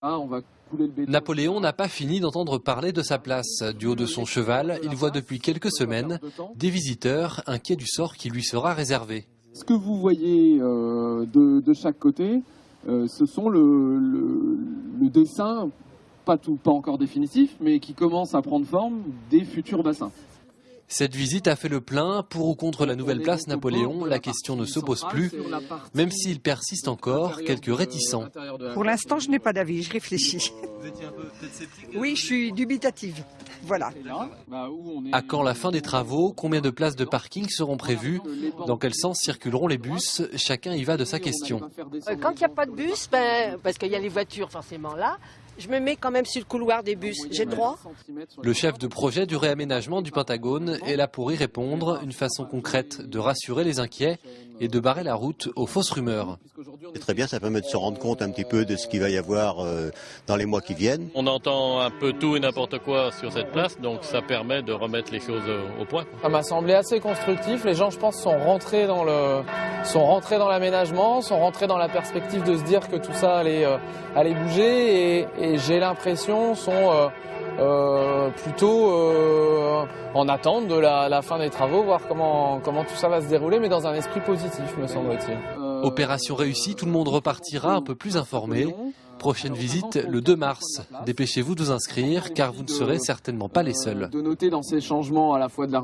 Ah, on va couler le béton. Napoléon n'a pas fini d'entendre parler de sa place. Du haut de son cheval, il voit depuis quelques semaines des visiteurs inquiets du sort qui lui sera réservé. Ce que vous voyez de chaque côté, ce sont le dessin, pas encore définitif, mais qui commence à prendre forme des futurs bassins. Cette visite a fait le plein. Pour ou contre la nouvelle place Napoléon, la question ne se pose plus, même s'il persiste encore quelques réticents. Pour l'instant, je n'ai pas d'avis, je réfléchis. Vous étiez un peu peut-être sceptique? Oui, je suis dubitative. Voilà. À quand la fin des travaux? Combien de places de parking seront prévues? Dans quel sens circuleront les bus? Chacun y va de sa question. Quand il n'y a pas de bus, parce qu'il y a les voitures forcément là, je me mets quand même sur le couloir des bus. J'ai le droit? Le chef de projet du réaménagement du Pentagone est là pour y répondre, une façon concrète de rassurer les inquiets et de barrer la route aux fausses rumeurs. C'est très bien, ça permet de se rendre compte un petit peu de ce qu'il va y avoir dans les mois qui viennent. On entend un peu tout et n'importe quoi sur cette place, donc ça permet de remettre les choses au point. Ça m'a semblé assez constructif. Les gens, je pense, sont rentrés dans l'aménagement, sont rentrés dans la perspective de se dire que tout ça allait bouger et j'ai l'impression sont plutôt en attente de la fin des travaux, voir comment tout ça va se dérouler, mais dans un esprit positif, me semble-t-il. Opération réussie, tout le monde repartira un peu plus informé. Prochaine visite le 2 mars. Dépêchez-vous de vous inscrire car vous ne serez certainement pas les seuls. De noter dans ces changements à la fois de la